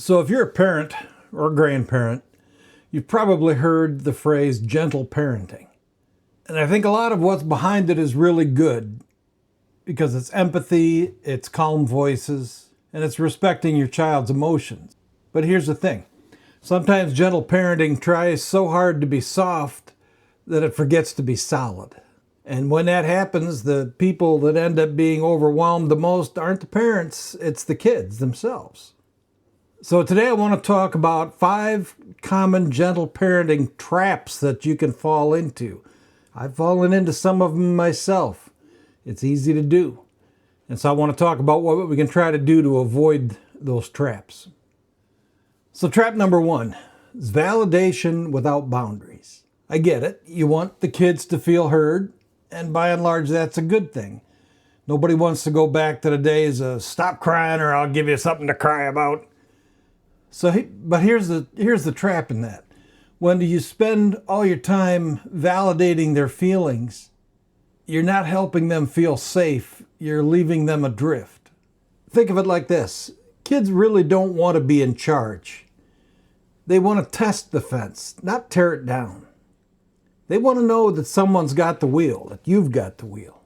So if you're a parent or a grandparent, you've probably heard the phrase gentle parenting. And I think a lot of what's behind it is really good because it's empathy, it's calm voices, and it's respecting your child's emotions. But here's the thing. Sometimes gentle parenting tries so hard to be soft that it forgets to be solid. And when that happens, the people that end up being overwhelmed the most aren't the parents, it's the kids themselves. So today I want to talk about 5 common gentle parenting traps that you can fall into. I've fallen into some of them myself. It's easy to do. And so I want to talk about what we can try to do to avoid those traps. So trap number 1 is validation without boundaries. I get it. You want the kids to feel heard, and by and large that's a good thing. Nobody wants to go back to the days of stop crying or I'll give you something to cry about. But here's the trap in that. When you spend all your time validating their feelings, you're not helping them feel safe. You're leaving them adrift. Think of it like this. Kids really don't want to be in charge. They want to test the fence, not tear it down. They want to know that someone's got the wheel, that you've got the wheel.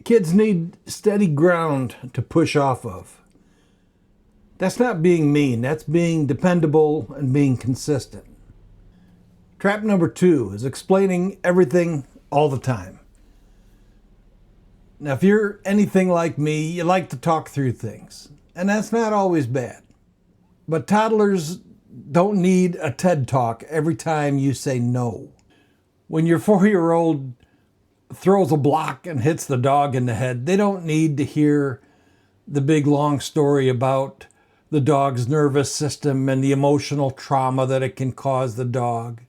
Kids need steady ground to push off of. That's not being mean. That's being dependable and being consistent. Trap number 2 is explaining everything all the time. Now, if you're anything like me, you like to talk through things, and that's not always bad. But toddlers don't need a TED Talk every time you say no. When your 4-year-old throws a block and hits the dog in the head, they don't need to hear the big long story about the dog's nervous system and the emotional trauma that it can cause the dog.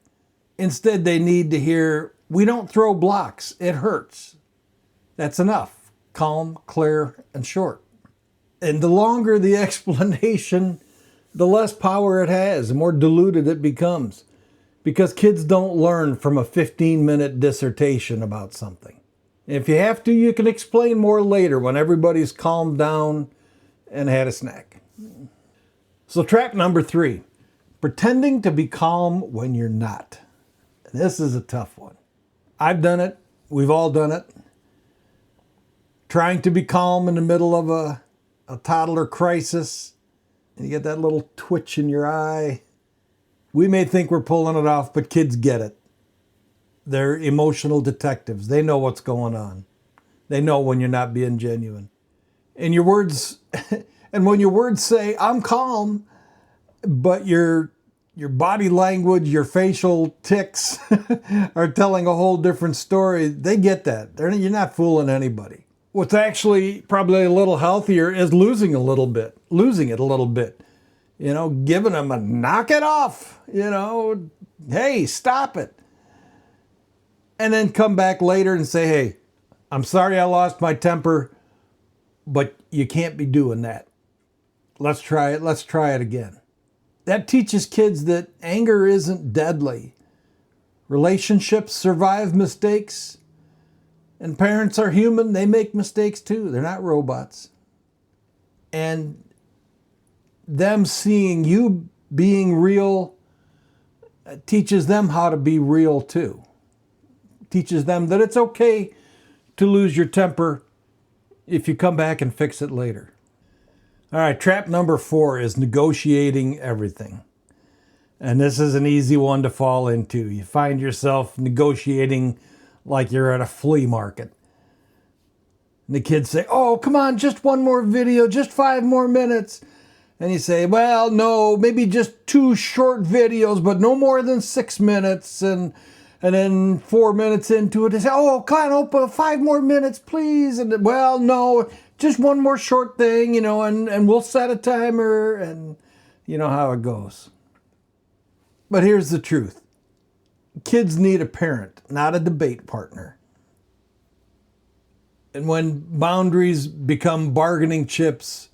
Instead, they need to hear, we don't throw blocks, it hurts. That's enough. Calm, clear, and short. And the longer the explanation, the less power it has, the more diluted it becomes. Because kids don't learn from a 15-minute dissertation about something. If you have to, you can explain more later when everybody's calmed down and had a snack. So trap number 3, pretending to be calm when you're not. This is a tough one. I've done it. We've all done it. Trying to be calm in the middle of a toddler crisis, and you get that little twitch in your eye. We may think we're pulling it off, but kids get it. They're emotional detectives. They know what's going on. They know when you're not being genuine. And your words, and when your words say, I'm calm, but your body language, your facial tics are telling a whole different story, they get that. You're not fooling anybody. What's actually probably a little healthier is losing it a little bit. Giving them a knock it off, hey, stop it. And then come back later and say, hey, I'm sorry I lost my temper, but you can't be doing that. Let's try it again. That teaches kids that anger isn't deadly. Relationships survive mistakes. And parents are human. They make mistakes too. They're not robots. And them seeing you being real teaches them how to be real too. Teaches them that it's okay to lose your temper if you come back and fix it later. All right, trap number 4 is negotiating everything. And this is an easy one to fall into. You find yourself negotiating like you're at a flea market. And the kids say, oh, come on, just one more video, just 5 more minutes. And you say, well, no, maybe just 2 short videos, but no more than 6 minutes. And then 4 minutes into it, they say, oh, come on, 5 more minutes, please. And well, no, just one more short thing, and we'll set a timer, and you know how it goes. But here's the truth. Kids need a parent, not a debate partner. And when boundaries become bargaining chips,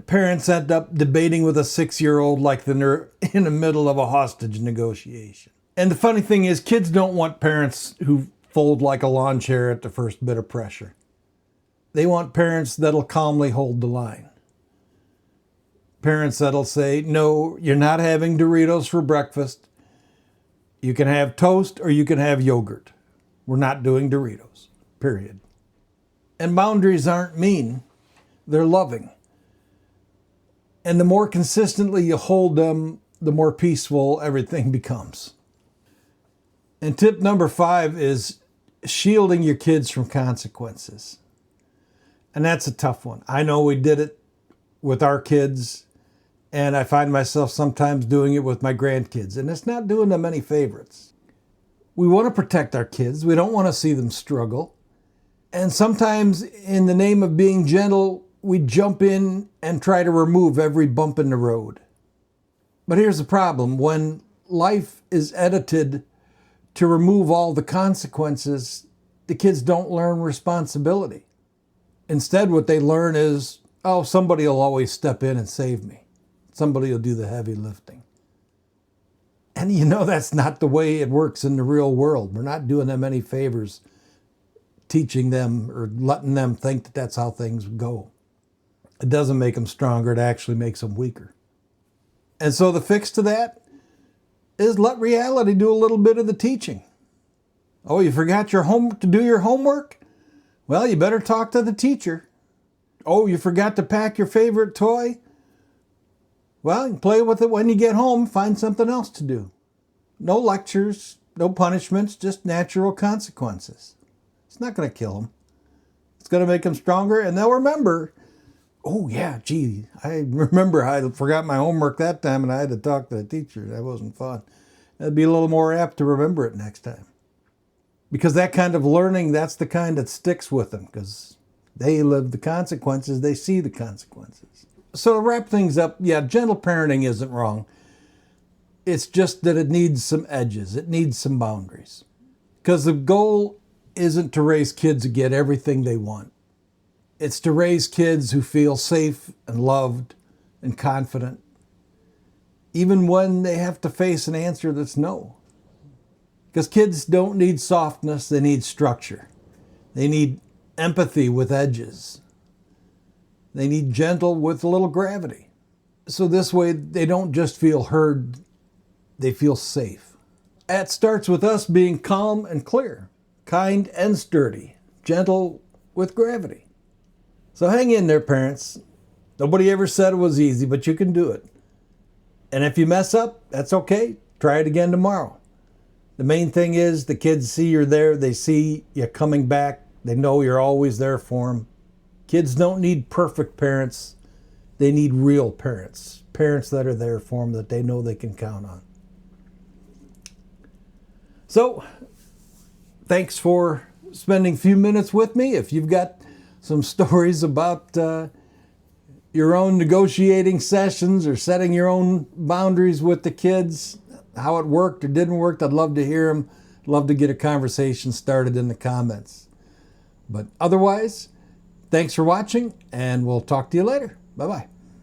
parents end up debating with a 6-year-old like they're in the middle of a hostage negotiation. And the funny thing is, kids don't want parents who fold like a lawn chair at the first bit of pressure. They want parents that'll calmly hold the line. parents that'll say, no, you're not having Doritos for breakfast. You can have toast or you can have yogurt. We're not doing Doritos, period. And boundaries aren't mean, they're loving. And the more consistently you hold them, the more peaceful everything becomes. And tip number 5 is shielding your kids from consequences. And that's a tough one. I know we did it with our kids, and I find myself sometimes doing it with my grandkids, and it's not doing them any favorites. We want to protect our kids. We don't want to see them struggle. And sometimes in the name of being gentle, we jump in and try to remove every bump in the road. But here's the problem. When life is edited to remove all the consequences, the kids don't learn responsibility. Instead, what they learn is, oh, somebody will always step in and save me. Somebody will do the heavy lifting. And you know that's not the way it works in the real world. We're not doing them any favors teaching them or letting them think that that's how things go. It doesn't make them stronger. It actually makes them weaker. And so the fix to that is let reality do a little bit of the teaching. Oh, you forgot to do your homework? Well, you better talk to the teacher. Oh, you forgot to pack your favorite toy? Well, you can play with it when you get home. Find something else to do. No lectures, no punishments, just natural consequences. It's not going to kill them. It's going to make them stronger, and they'll remember, oh yeah, gee, I remember I forgot my homework that time and I had to talk to the teacher. That wasn't fun. They'd be a little more apt to remember it next time. Because that kind of learning, that's the kind that sticks with them, because they live the consequences, they see the consequences. So to wrap things up, yeah, gentle parenting isn't wrong. It's just that it needs some edges. It needs some boundaries. Because the goal isn't to raise kids who get everything they want. It's to raise kids who feel safe and loved and confident, even when they have to face an answer that's no. Because kids don't need softness, they need structure. They need empathy with edges. They need gentle with a little gravity. So this way they don't just feel heard, they feel safe. That starts with us being calm and clear, kind and sturdy, gentle with gravity. So hang in there, parents. Nobody ever said it was easy, but you can do it. And if you mess up, that's okay. Try it again tomorrow. The main thing is the kids see you're there. They see you coming back. They know you're always there for them. Kids don't need perfect parents. They need real parents. Parents that are there for them, that they know they can count on. So, thanks for spending a few minutes with me. If you've got some stories about your own negotiating sessions or setting your own boundaries with the kids, how it worked or didn't work, I'd love to hear them. I'd love to get a conversation started in the comments. But otherwise, thanks for watching, and we'll talk to you later. Bye-bye.